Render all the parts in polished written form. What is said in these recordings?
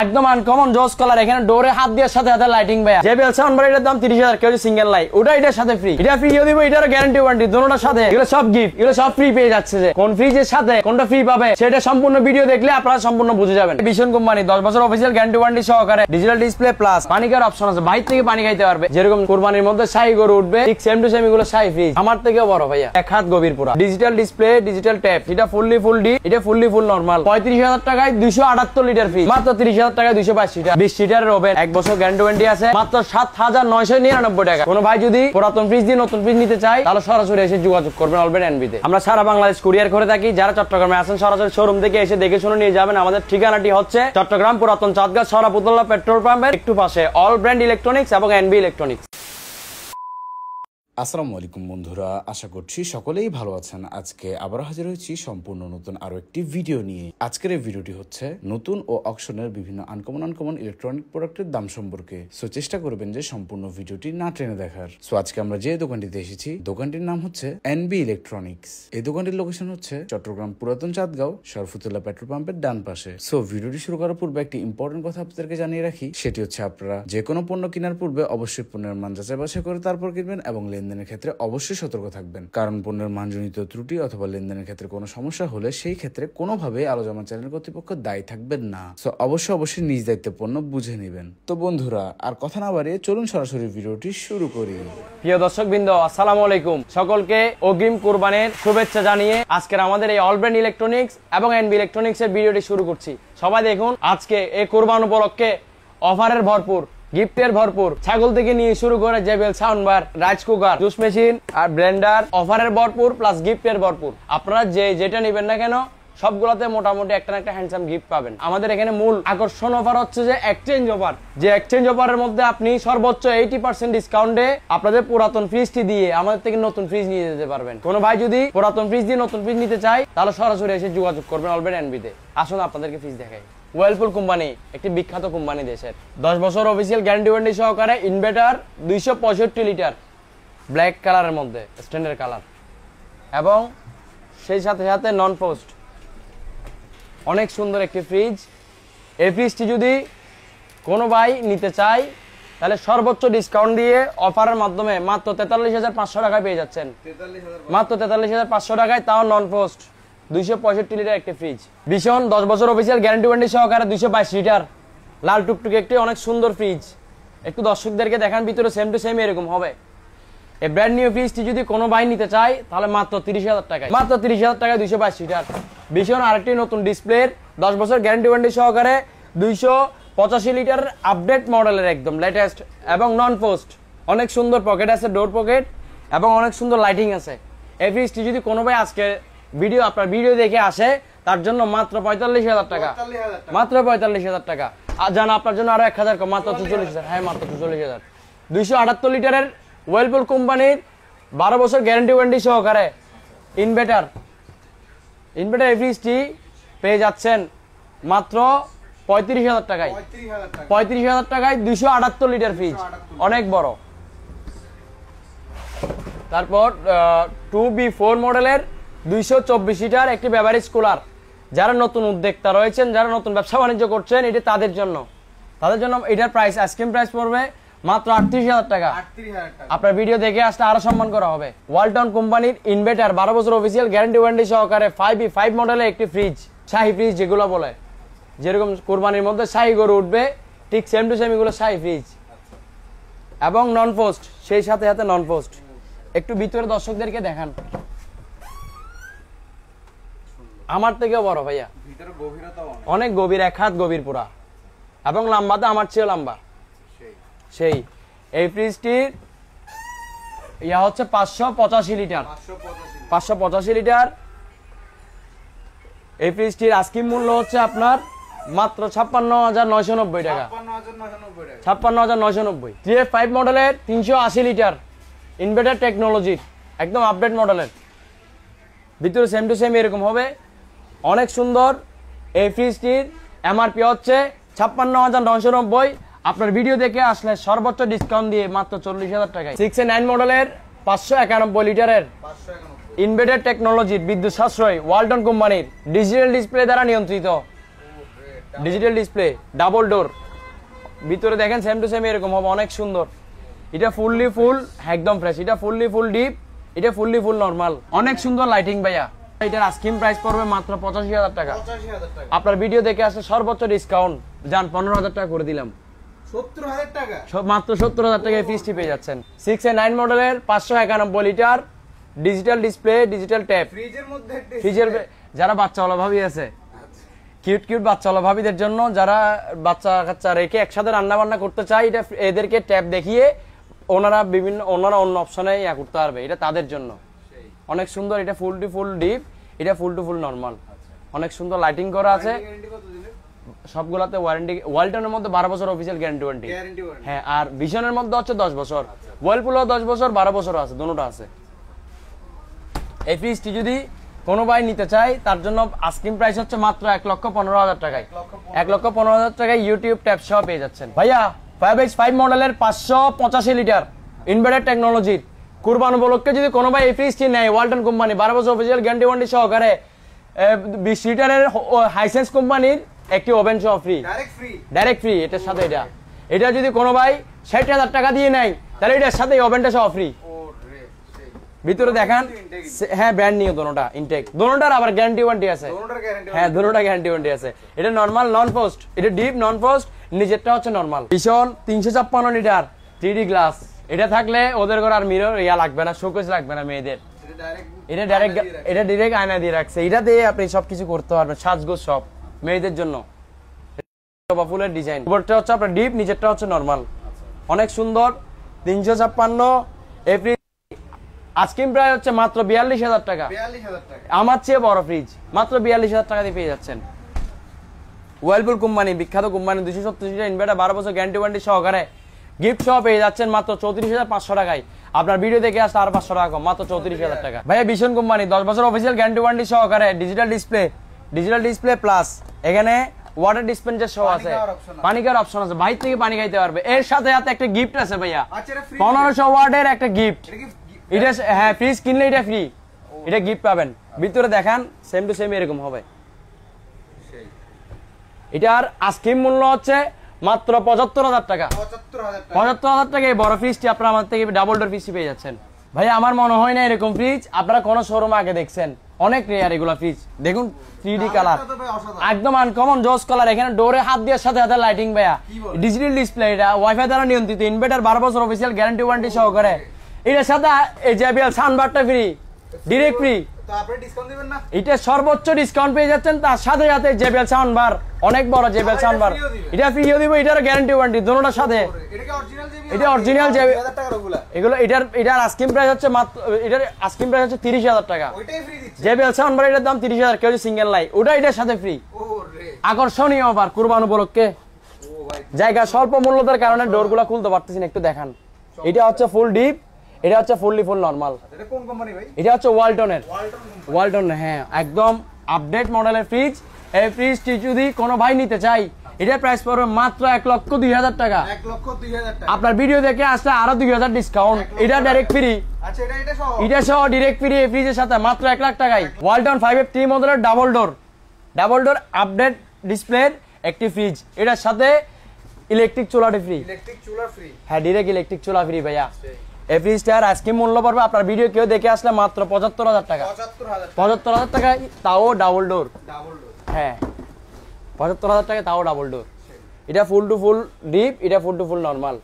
একদম আনকমন জোস কালার। এখানে ডোরে হাত দিয়ে সাথে সাথে লাইটিং ভাইয়া। JBL সাউন্ড বার এটার দাম 30,000, কেউ সিঙ্গেল লাইট ওটা এটার সাথে ফ্রি, এটা ফ্রি দিব, এটার গ্যারান্টি ওয়ারেন্টি দুটোটার সাথে। এগুলো সব গিফট, এগুলো সব ফ্রি পেয়ে যাচ্ছে। যে কোন ফ্রিজের সাথে কোনটা ফ্রি পাবে সেটা সম্পূর্ণ ভিডিও দেখলে আপনারা সম্পূর্ণ বুঝে যাবেন। ভীষণ কোম্পানি 10 বছর অফিসিয়াল গ্যারান্টি ওয়ারেন্টি সহকারে, ডিজিটাল ডিসপ্লে প্লাস পানি খাওয়ার অপশন আছে, বাইরে থেকে পানি খাইতে পারবে। যেরকম কুরবানির মধ্যে শাহী গরু উঠবে ঠিক সেম টু সেম এগুলো শাহী ফ্রিজ, আমার থেকেও বড় ভাইয়া, এক হাত গভীর পুরা। ডিজিটাল ডিসপ্লে, ডিজিটাল ট্যাপ, এটা ফুললি ফুল ডি, এটা ফুললি ফুল নরমাল। 35,000 টাকায় 278 লিটার ফ্রিজ, মাত্র 30,000 টাকায় 222 লিটার। 20 লিটারের ওভেন, 1 বছর গ্যারান্টি ওয়ারেন্টি আছে, মাত্র 7,999 টাকা। কোন ভাই যদি পুরাতন ফ্রিজ দিয়ে নতুন ফ্রিজ নিতে চায় তাহলে সরাসরি এসে যোগাযোগ করবেন অলবেন এনবি তে। আমরা সারা বাংলাদেশ কুরিয়ার করে থাকি। যারা চট্টগ্রামে আছেন সরাসরি শোরুম থেকে এসে দেখে শুনে নিয়ে যাবেন। আমাদের ঠিকানাটি হচ্ছে চট্টগ্রাম পুরাতন চাঁদগাঁ সরাপুতল্লা পেট্রোল পাম্পের একটু পাশে, অল ব্র্যান্ড ইলেকট্রনিক্স এবং এনবি ইলেকট্রনিক্স। আসসালামু আলাইকুম বন্ধুরা, আশা করছি সকলেই ভালো আছেন। আজকে আবার হাজির হয়েছি সম্পূর্ণ নতুন আরো একটি ভিডিও নিয়ে। আজকের এই ভিডিওটি হচ্ছে নতুন ও অকশনের বিভিন্ন আনকমন ইলেকট্রনিক প্রোডাক্টের দাম সম্পর্কে। সো চেষ্টা করবেন যে সম্পূর্ণ ভিডিওটি না টেনে দেখার। সো আজকে আমরা যে দোকানটিতে এসেছি, দোকানটির নাম হচ্ছে এনবি ইলেকট্রনিক্স। এই দোকানটির লোকেশন হচ্ছে চট্টগ্রাম পুরাতন চাঁদগাঁও সরফুতুল্লাহ পেট্রোল পাম্পের ডান পাশে। সো ভিডিওটি শুরু করার পূর্বে একটি ইম্পর্টেন্ট কথা আপনাদেরকে জানিয়ে রাখি, সেটি হচ্ছে আপনারা যে কোনো পণ্য কেনার পূর্বে অবশ্যই পণ্যের মান যাচাই বাছাই করে তারপর কিনবেন এবং লেনদেনের ক্ষেত্রে অবশ্যই সতর্ক থাকবেন। কারণ পণ্যের মানজনিত ত্রুটি অথবা লেনদেনের ক্ষেত্রে কোনো সমস্যা হলে সেই ক্ষেত্রে কোনোভাবে আলোচনা চ্যানেল কর্তৃপক্ষ দায়ী থাকবেন না। সো অবশ্যই নিজ দায়িত্বে পণ্য বুঝে নেবেন। তো বন্ধুরা আর কথা না বাড়িয়ে চলুন সরাসরি ভিডিওটি শুরু করি। প্রিয় দর্শকবৃন্দ, আসসালামু আলাইকুম। সকলকে অগ্রিম কুরবানির শুভেচ্ছা জানিয়ে আজকের আমাদের এই অল ব্র্যান্ড ইলেকট্রনিক্স এবং এনবি ইলেকট্রনিক্স এর ভিডিওটি শুরু করছি। সবাই দেখুন, আজকে এই কুরবান উপলক্ষে অফারের ভরপুর, গিফটের ভরপুর, ছাগল থেকে নিয়ে শুরু করে JBL sound bar, rice cooker, juice machine আর ব্লেন্ডার, অফারের ভরপুর প্লাস গিফটের ভরপুর। আপনারা যেটা নেবেন না কেন সবগুলোতে মোটামুটি একটা না একটা হ্যান্ডসাম গিফট পাবেন। আমাদের এখানে মূল আকর্ষণ অফার হচ্ছে যে এক্সচেঞ্জ অফার। যে এক্সচেঞ্জ অফারের মধ্যে আপনি সর্বোচ্চ 80% ডিসকাউন্টে আপনাদের পুরাতন ফ্রিজটি দিয়ে আমাদের থেকে নতুন ফ্রিজ নিয়ে যেতে পারবেন। কোনো ভাই যদি পুরাতন ফ্রিজ দিয়ে নতুন ফ্রিজ নিতে চায় তাহলে সরাসরি এসে যোগাযোগ করবেন অলরেডি এনবিতে। আসুন আপনাদেরকে ফ্রিজ দেখাই। ওয়েলপুল কোম্পানি একটি বিখ্যাত কোম্পানি দেশের, 10 বছর অফিসিয়াল গ্যারান্টি ওয়ারেন্টি সহকারে ইনভার্টার, 265 লিটার, ব্ল্যাক কালারের মধ্যে স্ট্যান্ডার্ড কালার, এবং সেই সাথে সাথে নন পোস্ট, অনেক সুন্দর একটি ফ্রিজ। এই ফ্রিজটি যদি কোনো ভাই নিতে চায় তাহলে সর্বোচ্চ ডিসকাউন্ট দিয়ে অফারের মাধ্যমে মাত্র 43,500 টাকায় পেয়ে যাচ্ছেন। মাত্র 43,500 টাকায়, তাও নন পোস্ট 265 লিটার একটি ফ্রিজ। ভীষণ 10 বছর অফিসিয়াল গ্যারান্টি ওয়ারেন্টি সহকারে 222 লিটার লাল টুকটুকে একটি অনেক সুন্দর ফ্রিজ। একটু দর্শকদেরকে দেখান, ভিতরে সেম টু সেম এরকম হবে। এই ব্র্যান্ড নিউ ফ্রিজটি যদি কোনো ভাই নিতে চায় তাহলে মাত্র 30,000 টাকায়, মাত্র 30,000 টাকায় 222 লিটার। ভীষণ আরেকটি নতুন ডিসপ্লের 10 বছর গ্যারান্টি ওয়ারেন্টি সহকারে 285 লিটার আপডেট মডেলের একদম লেটেস্ট এবং নন পোস্ট, অনেক সুন্দর পকেট আছে, ডোর পকেট, এবং অনেক সুন্দর লাইটিং আছে। এই ফ্রিজটি যদি কোনো ভাই আজকে আপনার ভিডিও দেখে আসে তার জন্য মাত্র 45,000 টাকা, মাত্র 45,000 টাকা। আর জানা আপনার জন্য আরো 1,000 কম, মাত্র 44,000। হ্যাঁ, মাত্র 44,000। 278 লিটারের ওয়েলপুল কোম্পানির 12 বছর গ্যারান্টি ওয়ারেন্টি সহকারে ইনভার্টার এই ফ্রিজটি পেয়ে যাচ্ছেন মাত্র 35,000 টাকায়, 35,000 টাকায় 278 লিটার ফ্রিজ, অনেক বড়। তারপর 2B4 মডেলের 224 লিটার একটি বেভারেজ কুলার। যারা নতুন উদ্যোক্তা রয়েছেন, যারা নতুন ব্যবসা বাণিজ্য করছেন, এটি তাদের জন্য এটার প্রাইস আইসক্রিম প্রাইস পড়বে মাত্র 38,000 টাকা। আপনার ভিডিও দেখে আসলে আরো সম্মান করা হবে। ওয়ালটন কোম্পানির ইনভার্টার 12 বছর অফিসিয়াল গ্যারান্টি ওয়ারেন্টি সহকারে 5B5 মডেলের একটি ফ্রিজ, শাহী ফ্রিজ যেগুলো বলে, যেরকম কুরবানির মধ্যে শাহী গরু উঠবে ঠিক সেম টু সেম এগুলো শাহী ফ্রিজ, এবং নন পোস্ট, সেই সাথে সাথে নন পোস্ট। একটু ভিতরে দর্শকদেরকে দেখান, আমার থেকেও বড় ভাইয়া, অনেক গভীর, 1 হাত গভীর পুরা, এবং লম্বাতে আমার চেয়ে লম্বা। সেই এই ফ্রিজটির ইয়া হচ্ছে 585 লিটার, 585 লিটার। এই ফ্রিজটির আস্কিং মূল্য হচ্ছে আপনার মাত্র 56,990 টাকা, 56,990। 3F5 মডেলের 380 লিটার ইনভার্টার টেকনোলজির একদম আপডেট মডেলের, ভিতরে সেম টু সেম এরকম হবে, অনেক সুন্দর। এই ফ্রিজটির MRP হচ্ছে 56,990। আপনার ভিডিও দেখে আসলে সর্বোচ্চ ডিসকাউন্ট দিয়ে মাত্র 40,000 টাকায় 6A9 মডেলের 591 লিটারের ইনভার্টার টেকনোলজির বিদ্যুৎ সাশ্রয় ওয়ালটন কোম্পানির ডিজিটাল ডিসপ্লে দ্বারা নিয়ন্ত্রিত ডিজিটাল ডিসপ্লে, ডাবল ডোর, ভিতরে দেখেন সেম টু সেম এরকম হবে, অনেক সুন্দর। এটা ফুললি ফুল একদম ফ্রেশ, এটা ফুললি ফুল ডিপ, এটা ফুললি ফুল নরমাল, অনেক সুন্দর লাইটিং ভাইয়া। এটার আস্কিং প্রাইস পড়বে মাত্র 85,000 টাকা। আপনার ভিডিও দেখে আসলে সর্বোচ্চ ডিসকাউন্ট যান 15,000 টাকা করে দিলাম। 70,000 টাকা, মাত্র 70,000 টাকায় ফ্রিজটি পেয়ে যাচ্ছেন। 6 এ 9 মডেলের 591 litre digital display, digital tab. ফ্রিজের মধ্যে ফ্রিজের যারা বাচ্চাওয়ালা ভাবি আছে, কিউট কিউট বাচ্চাওয়ালা ভাবিদের জন্য, যারা বাচ্চা কাচ্চা রেখে একসাথে রান্না বান্না করতে চায়, এটা এদেরকে ট্যাব দেখিয়ে ওনারা অন্য অপশনে করতে পারবে, এটা তাদের জন্য অনেক সুন্দর। এটা ফুল টু ফুল ডিপ, এটা ফুল টু ফুল নরমাল, অনেক সুন্দর লাইটিং করা আছে। সবগুলাতে ওয়ারেন্টি, ওয়ালটনের মধ্যে 12 বছর অফিসিয়াল গ্যারান্টি ওয়ারেন্টি। হ্যাঁ, আর ভিশনের মধ্যে হচ্ছে 10 বছর, ওয়ার্লপুলও 10 বছর, 12 বছর আছে, দুটোটা আছে। এই ফ্রিজটি যদি কোনো ভাই নিতে চায়, তার জন্য আস্কিং প্রাইস হচ্ছে মাত্র 1,15,000 টাকায়। 1,15,000 টাকায় ইউটিউব ট্যাব সহ পেয়ে যাচ্ছেন। ভাইয়া 5X5 মডেলের 585 লিটার ইনভার্টার টেকনোলজির কুরবান উপলক্ষে যদি কোনো ভাই এই ফ্রিজটি নেয়, ওয়ালটন কোম্পানি 12 বছর অফিসিয়াল গ্যারান্টি ওয়ারেন্টি সহকারে 20 লিটারের হাইসেন্স কোম্পানির একটি ওভেন সহ ফ্রি, ডাইরেক্ট ফ্রি এটার সাথে। এটা যদি কোনো ভাই 60,000 টাকা দিয়ে নেয়, তাহলে এটার সাথে ওভেনটা সহ ফ্রি। ভিতরে দেখান, হ্যাঁ ব্র্যান্ড নিউ দোনোটা, ইনটেক দোনোটার, আবার গ্যারান্টি ওয়ারেন্টি আছে। হ্যাঁ, দোনোটা গ্যারান্টি ওয়ারেন্টি আছে। এটা নরমাল নন পোস্ট, এটা ডিপ নন পোস্ট, নিচেরটা হচ্ছে নরমাল। ভীষণ 356 লিটার 3D গ্লাস, এটা থাকলে ওদের ঘরে আর মিরর লাগবে না, শোকেস লাগবে না মেয়েদের। এটা ডাইরেক্ট আয়না দিয়ে রাখছে, এটা দিয়ে আপনি সবকিছু করতে পারবেন, সাজগোজ সব মেয়েদের জন্য। ফুলের ডিজাইন, উপরটা হচ্ছে আপনার ডিপ, নিচেরটা হচ্ছে নরমাল, অনেক সুন্দর। 356 এপ্রিল আস্কিং প্রাইস হচ্ছে মাত্র 42,000 টাকা। আমার চেয়ে বড় ফ্রিজ মাত্র 42,000 টাকা দিয়ে পেয়ে যাচ্ছেন। ওয়ার্লপুল কোম্পানি, বিখ্যাত কোম্পানি, 270 লিটার ইনভার্টার, 12 বছর গ্যারান্টি ওয়ারেন্টি সহকারে গিফট সহ পেয়ে যাচ্ছেন মাত্র 34,500 টাকায়। আপনার ভিডিও দেখে আসলে আর 500 টাকা কম, মাত্র 34,000 টাকা। ভাইয়া ভিশন কোম্পানি 10 বছর অফিসিয়াল গ্যারান্টি ওয়ারেন্টি সহকারে ডিজিটাল ডিসপ্লে প্লাস, এখানে ওয়াটার ডিসপেন্সার সহ আছে, পানি খাওয়ার অপশন আছে, বাইরে থেকে পানি খাইতে পারবে। এর সাথে একটা গিফট আছে ভাইয়া, 1500 ওয়াটের একটা গিফট। এটা হ্যাঁ, ফ্রিজ কিনলে এটা ফ্রি, এটা গিফট পাবেন। ভিতরে দেখান সেম টু সেম এরকম হবে। এটার আস্কিং মূল্য হচ্ছে মাত্র 75,000 টাকা। 75,000 টাকা এই বড় ফ্রিজটি আপনারা আমার থেকে ডাবল ডোর ফ্রিজটি পেয়ে যাচ্ছেন। ভাই আমার মনে হয় না এরকম ফ্রিজ আপনারা কোন শোরুমে আগে দেখছেন, অনেক রেয়ার এগুলা ফ্রিজ। দেখুন 3D কালার, একদম আনকমন জোস কালার। এখানে ডোরে হাত দেওয়ার সাথে সাথে লাইটিং ভাইয়া, ডিজিটাল ডিসপ্লে, এটা ওয়াইফাই দ্বারা নিয়ন্ত্রিত, ইনভার্টার 12 বছর অফিসিয়াল গ্যারান্টি ওয়ারেন্টি সহকারে। এটার সাথে এই JBL সাউন্ডবারটা ফ্রি, ডিরেক্ট ফ্রি। এটা সর্বোচ্চ ডিসকাউন্ট পেয়ে যাচ্ছেন, তার সাথে সাথে JBL সাউন্ডবার, অনেক বড় JBL সাউন্ডবার, এটা ফ্রিও দিব, এটার গ্যারান্টি ওয়ারেন্টি দুটোটার সাথে। এটা অরিজিনাল এগুলো। এটার আস্কিং প্রাইস হচ্ছে মাত্র, এটার আস্কিং প্রাইস হচ্ছে 30,000 টাকা। JBL সাউন্ডবার এটার দাম 30,000, কেউ সিঙ্গেল নাই, ওটা এটার সাথে ফ্রি। আকর্ষণীয় অফার কুরবান উপলক্ষে। জায়গা স্বল্প মূল্যতার কারণে ডোরগুলো খুলতে পারতেছি না, একটু দেখান। এটা হচ্ছে ফুল ডিপ, এটা হচ্ছে ফুললি ফুল নরমাল। এটা হচ্ছে ওয়ালটন, হ্যাঁ একদম আপডেট মডেলের ফ্রিজ। এই ফ্রিজটি যদি কোনো ভাই নিতে চাই, এটার প্রাইস পড়বে মাত্র 1,02,000 টাকা। আপনার ভিডিও দেখে আসলে আরো 2,000 ডিসকাউন্ট। এটা ডাইরেক্ট ফ্রি, এটা সহ ডাইরেক্ট ফ্রি এই ফ্রিজের সাথে মাত্র 1 লাখ টাকায়। ওয়ালটন 5F3 মডেলের ডাবল ডোর আপডেট ডিসপ্লের একটি ফ্রিজ, এটার সাথে ইলেকট্রিক চুলাটি ফ্রি। হ্যাঁ, ডাইরেক্ট ইলেকট্রিক চুলা ফ্রি ভাইয়া। এই ফ্রিজটার আজকে মূল্য পড়বে আপনার ভিডিও কেউ দেখে আসলে মাত্র 75,000 টাকা। 75,000 টাকা, তাও ডাবল ডোর। হ্যাঁ, 75,000 টাকা, তাও ডাবল ডোর। এটা ফুল টু ফুল ডিপ, এটা ফুল টু ফুল নরমাল,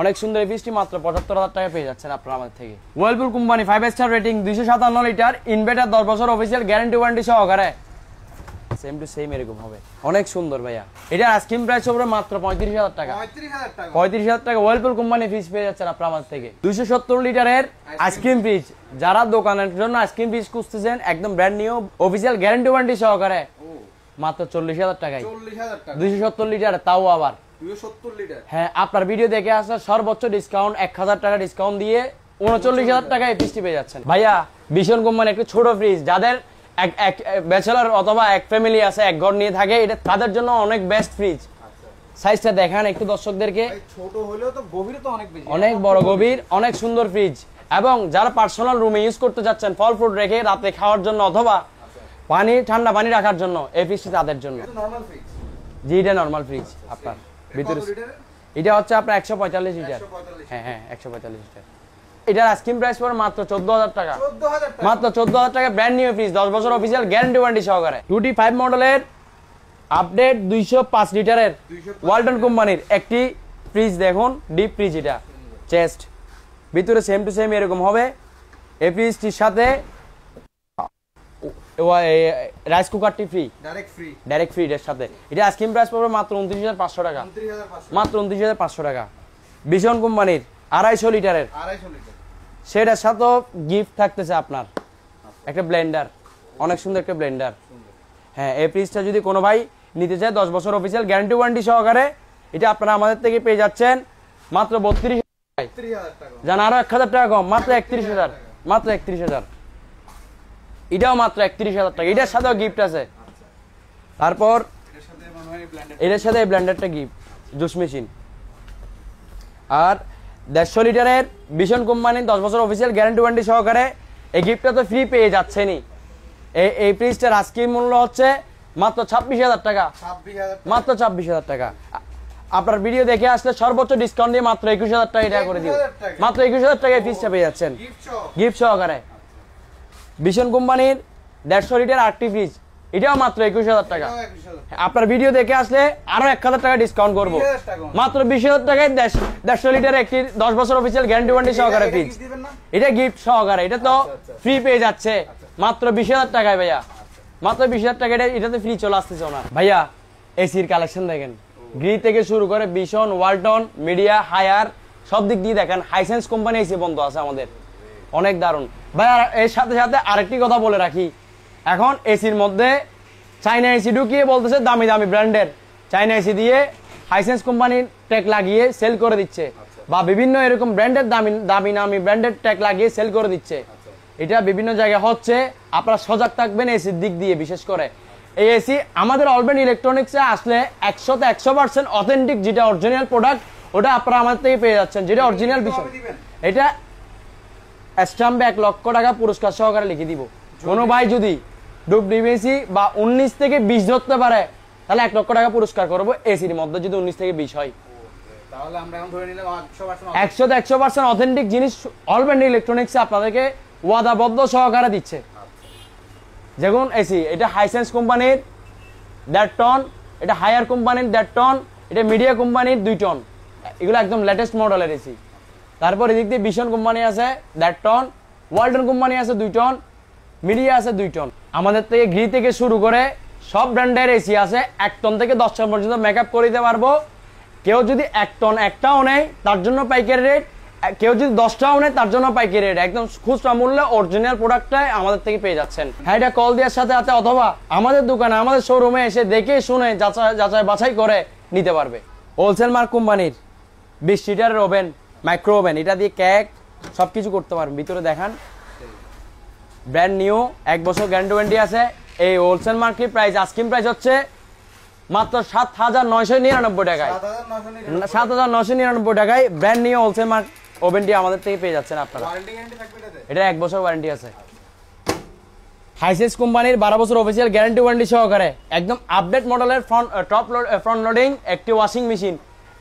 অনেক সুন্দর। এই ফ্রিজটি মাত্র 75,000 টাকা পেয়ে যাচ্ছেন আপনারা আমাদের থেকে। Whirlpool company 5 star rating, 257 litre inverter, 10 বছর অফিসিয়াল গ্যারান্টি ওয়ারেন্টি সহকারে, সেম টু সেম এরকম হবে, অনেক সুন্দর ভাইয়া। এটা আস্কিং প্রাইস হবে মাত্র 35,000 টাকা। 35,000 টাকা ওয়ার্লপুল কোম্পানি ফ্রিজ পেয়ে যাচ্ছেন আপনারা আমাদের থেকে। 270 লিটারের আইসক্রিম ফ্রিজ, যারা দোকানের জন্য আইসক্রিম ফ্রিজ খুঁজতেছেন, একদম brand new official guarantee warranty সহকারে, মাত্র 40,000 টাকায়। 270 লিটার, তাও আবার 270 লিটার। হ্যাঁ, আপনার ভিডিও দেখে আসা সর্বোচ্চ ডিসকাউন্ট 1,000 টাকা ডিসকাউন্ট দিয়ে 39,000 টাকায় ফ্রিজটি পেয়ে যাচ্ছেন ভাইয়া। ভিশন কোম্পানি একটি ছোট ফ্রিজ, যাদের এক ব্যাচেলর অথবা এক ফ্যামিলি আছে, এক ঘর নিয়ে থাকে, এটা তাদের জন্য অনেক বেস্ট ফ্রিজ। সাইজটা দেখান একটু দর্শকদেরকে। ছোট হলেও তো গভীর তো অনেক বেশি, অনেক বড় গভীর, অনেক সুন্দর ফ্রিজ। এবং যারা পার্সোনাল রুমে ইউজ করতে যাচ্ছেন, ফল ফ্রুট রেখে রাতে খাওয়ার জন্য অথবা পানি, ঠান্ডা পানি রাখার জন্য, এই ফ্রিজটি তাদের জন্য। জি এটা নরমাল ফ্রিজ আপনার ভিতরে এটা হচ্ছে আপনার 145 লিটার। হ্যাঁ হ্যাঁ 145 লিটার। এটার আস্কিং প্রাইস পড়ে মাত্র 14000 টাকা। 14000 টাকা মাত্র 14000 টাকা ব্র্যান্ড নিউ ফ্রিজ 10 বছর অফিসিয়াল গ্যারান্টি ওয়ারেন্টি সহকারে। 25 মডেলের আপডেট 205 লিটারের ওয়ালটন কোম্পানির একটি ফ্রিজ দেখুন, ডিপ ফ্রিজ। এটা চেস্ট ভিতরে সেম টু সেম এরকম হবে। এই ফ্রিজটির সাথে রাইস কুকারটি ফ্রি, ডাইরেক্ট ফ্রি এর সাথে। এটা আস্কিং প্রাইস পড়বে মাত্র 29500 টাকা। মাত্র 29500 টাকা। ভিশন কোম্পানির 250 লিটারের, সেটার সাথেও গিফট থাকতেছে আপনার একটা ব্লেন্ডার, অনেক সুন্দর একটা ব্লেন্ডার। হ্যাঁ এই ফ্রিজটা যদি কোনো ভাই নিতে চায় 10 বছর অফিসিয়াল গ্যারান্টি ওয়ারেন্টি সহকারে, এটা আপনারা আমাদের থেকে পেয়ে যাচ্ছেন মাত্র 32000 টাকা। জান আরো 1000 টাকা কম, মাত্র 31000। মাত্র 31000। এটাও মাত্র 31000 টাকা। এটার সাথেও গিফট আছে। তারপর এটার সাথে এই ব্লেন্ডারটা গিফট, জুস মেশিন। আর 150 লিটারের ভিশন কোম্পানির 10 বছর অফিসিয়াল গ্যারান্টি ওয়ারেন্টি সহকারে এই গিফটটা তো ফ্রি পেয়ে যাচ্ছেনি। এই ফ্রিজটার আজকের মূল্য হচ্ছে মাত্র 26000 টাকা। মাত্র 26000 টাকা। আপনার ভিডিও দেখে আসলে সর্বোচ্চ ডিসকাউন্ট দিয়ে মাত্র 21000 টাকা এটা করে দিব। মাত্র 21000 টাকায় ফ্রিজটা পেয়ে যাচ্ছেন গিফট সহকারে। ভিশন কোম্পানির 150 লিটার আরটি ফ্রিজ, এটাও মাত্র 21000 টাকা। আপনার ভিডিও দেখে আসলে আরো 1000 টাকা ডিসকাউন্ট করব। মাত্র 20000 টাকায় 150 লিটার একটি 10 বছর অফিসিয়াল গ্যারান্টি ওয়ারেন্টি সহকারে ফ্রিজ। এটা গিফট সহকারে, এটা তো ফ্রি পেয়ে যাচ্ছে মাত্র 20000 টাকায় ভাইয়া। মাত্র 20000 টাকা এটাতে ফ্রি চলে আসতেছে না ভাইয়া। এসির কালেকশন দেখেন, গ্রি থেকে শুরু করে ভিশন, ওয়ালটন, মিডিয়া, হায়ার সব দিক দিয়ে দেখেন। হাইসেন্স কোম্পানি এসি বন্ধ আছে আমাদের, অনেক দারুণ ভাইয়া। এর সাথে সাথে আরেকটি কথা বলে রাখি, এখন এসির মধ্যে চাইনা এসি ঢুকিয়ে বলতেছে দামি দামি ব্র্যান্ডের চাইনা এসি দিয়ে হাইসেন্স কোম্পানির ট্যাগ লাগিয়ে সেল করে দিচ্ছে, বা বিভিন্ন এরকম ব্র্যান্ডের দামি নামি ব্র্যান্ডের ট্যাগ লাগিয়ে সেল করে দিচ্ছে। এটা বিভিন্ন জায়গায় হচ্ছে, আপনারা সজাগ থাকবেন এসির দিক দিয়ে। বিশেষ করে এই এসি আমাদের অলবেন ইলেকট্রনিক্সে আসলে 100% অথেন্টিক, যেটা অরিজিনাল প্রোডাক্ট ওটা আপনারা আমাদের থেকে পেয়ে যাচ্ছেন, যেটা অরিজিনাল বিষয়। এটা স্ট্যাম্পে 1 লক্ষ টাকা পুরস্কার সহকারে লিখে দিব। কোনো ভাই যদি ডুপ্লিকেসি বা 19 থেকে 20 ধরতে পারে তাহলে 1 লক্ষ টাকা পুরস্কার করবো। এসির মধ্যে যদি 19 থেকে 20 হয় তাহলে আমরা এখন ধরে নিলাম 100% অথেন্টিক জিনিস অলবেন ইলেকট্রনিক্স আপনাদেরকে ওয়াদাবদ্ধ সহকারে দিচ্ছে। যেমন এসি, এটা হাইসেন্স কোম্পানির 1.5 টন, এটা হায়ার কোম্পানির 1.5 টন, এটা মিডিয়া কোম্পানির 2 টন। এগুলো একদম লেটেস্ট মডেলের এসি। তারপর এদিক দিয়ে ভিশন কোম্পানি আছে 1.5 টন, ওয়ালটন কোম্পানি আছে 2 টন, মিডিয়া আছে 2 টন। আমাদের থেকে গ্রি থেকে শুরু করে সব ব্র্যান্ডের এসি আছে। 1 টন থেকে 10 টন পর্যন্ত মেকআপ করে দিতে পারবো। কেউ যদি 1 টন একটাও নেয় তার জন্য পাইকারি রেট, কেউ যদি 10টাও নেয় তার জন্য পাইকারি রেট। একদম খুচরা মূল্যে অরিজিনাল প্রোডাক্টটাই আমাদের থেকে পেয়ে যাচ্ছেন। হ্যাঁ এটা কল দেওয়ার সাথে সাথে অথবা আমাদের দোকানে আমাদের শোরুমে এসে দেখে শুনে যাচাই বাছাই করে নিতে পারবে। হোলসেল মার্ক কোম্পানির 20 লিটারের ওভেন, মাইক্রো ওভেন, এটা দিয়ে কেক সবকিছু করতে পারবেন। ভিতরে দেখান, ব্র্যান্ড নিউ, 1 বছর গ্যারান্টি ওয়ারেন্টি আছে। এই wholesale market price asking price হচ্ছে মাত্র 7999 টাকায়। 7999 টাকায় ব্র্যান্ড নিউ হোলসেল মার্ক ওভেনটি আমাদের থেকে পেয়ে যাচ্ছেন আপনারা। এটা 1 বছর ওয়ারেন্টি আছে। হাইসেন্স কোম্পানির 12 বছর অফিসিয়াল গ্যারান্টি ওয়ারেন্টি সহকারে একদম আপডেট মডেলের ফ্রন্ট লোডিং একটি ওয়াশিং মেশিন,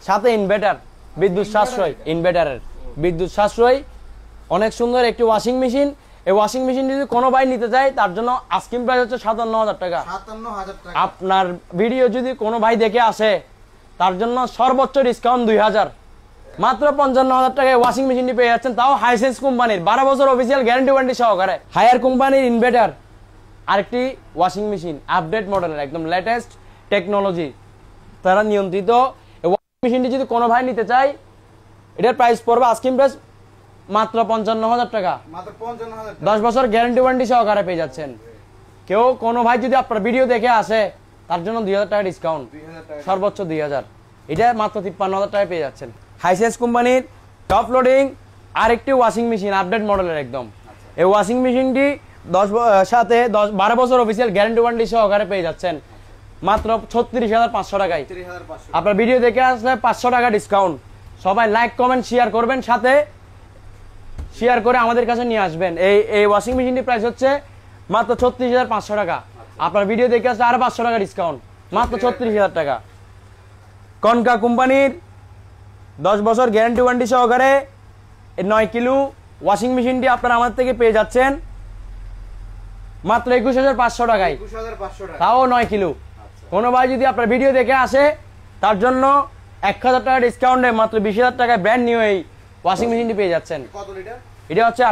সাথে ইনভার্টার, বিদ্যুৎ সাশ্রয়, ইনভার্টারের বিদ্যুৎ সাশ্রয়, অনেক সুন্দর একটি ওয়াশিং মেশিন। এই ওয়াশিং মেশিন যদি কোনো ভাই নিতে চায় তার জন্য আস্কিং প্রাইস হচ্ছে 57000 টাকা। আপনার ভিডিও যদি কোনো ভাই দেখে আসে তার জন্য সর্বোচ্চ ডিসকাউন্ট 2000। মাত্র 55000 টাকায় ওয়াশিং মেশিনটি পেয়ে যাচ্ছেন, তাও হাইসেন্স কোম্পানির 12 বছর অফিসিয়াল গ্যারান্টি ওয়ারেন্টি সহকারে। হায়ার কোম্পানির ইনভার্টার, আরেকটি ওয়াশিং মেশিন আপডেট মডেলের, একদম লেটেস্ট টেকনোলজি তারা নিয়ন্ত্রিত। এই ওয়াশিং মেশিনটি যদি কোনো ভাই নিতে চায় এটার প্রাইস পড়বে আস্কিং প্রাইস মাত্র 55000 টাকা। 10 বছর গ্যারান্টি ওয়ারেন্টি সহকারে পেয়ে যাচ্ছেন। কেউ কোনো ভাই যদি আপনার ভিডিও দেখে আসে তার জন্য 2000 টাকা ডিসকাউন্ট, সর্বোচ্চ 2000। এটা মাত্র 53000 টাকায় পেয়ে যাচ্ছেন। হাইসেন্স কোম্পানির টপ লোডিং আরেকটি ওয়াশিং মেশিন আপডেট মডেলের একদম। এই ওয়াশিং মেশিনটি 12 বছর অফিসিয়াল গ্যারান্টি ওয়ারেন্টি সহকারে পেয়ে যাচ্ছেন মাত্র 36500 টাকায়। আপনার ভিডিও দেখে আসলে 500 টাকা ডিসকাউন্ট। সবাই লাইক কমেন্ট শেয়ার করবেন, সাথে শেয়ার করে আমাদের কাছে নিয়ে আসবেন। এই ওয়াশিং মেশিনটির প্রাইস হচ্ছে মাত্র 36500 টাকা। আপনার ভিডিও দেখে আসলে আরো 500 টাকা ডিসকাউন্ট। মাত্র 36,000 টাকা। কনকা কোম্পানির 10 বছর গ্যারান্টি ওয়ারেন্টি সহকারে 9 কিলো ওয়াশিং মেশিনটি আপনারা আমাদের থেকে পেয়ে যাচ্ছেন মাত্র 21,500 টাকায়, 21,500 টাকা। তাও 9 কিলো। কোনো ভাই যদি আপনার ভিডিও দেখে আসে তার জন্য 1,000 টাকা ডিসকাউন্টে মাত্র 20,000 টাকায় ব্র্যান্ড নিউ এই ওয়াশিং মেশিনটি পেয়ে যাচ্ছেন। কত লিটার? এটা হচ্ছে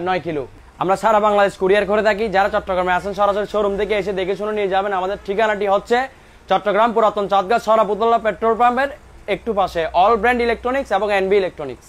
9 কিলো। আমরা সারা বাংলাদেশ কুরিয়ার করে থাকি। যারা চট্টগ্রামে আছেন সরাসরি শোরুম থেকে এসে দেখে শুনে নিয়ে যাবেন। আমাদের ঠিকানাটি হচ্ছে চট্টগ্রাম পুরাতন চাঁদগাঁ সরাপুতলা পেট্রোল পাম্পের একটু পাশে, অল ব্র্যান্ড ইলেকট্রনিক্স এবং এনবি ইলেকট্রনিক্স।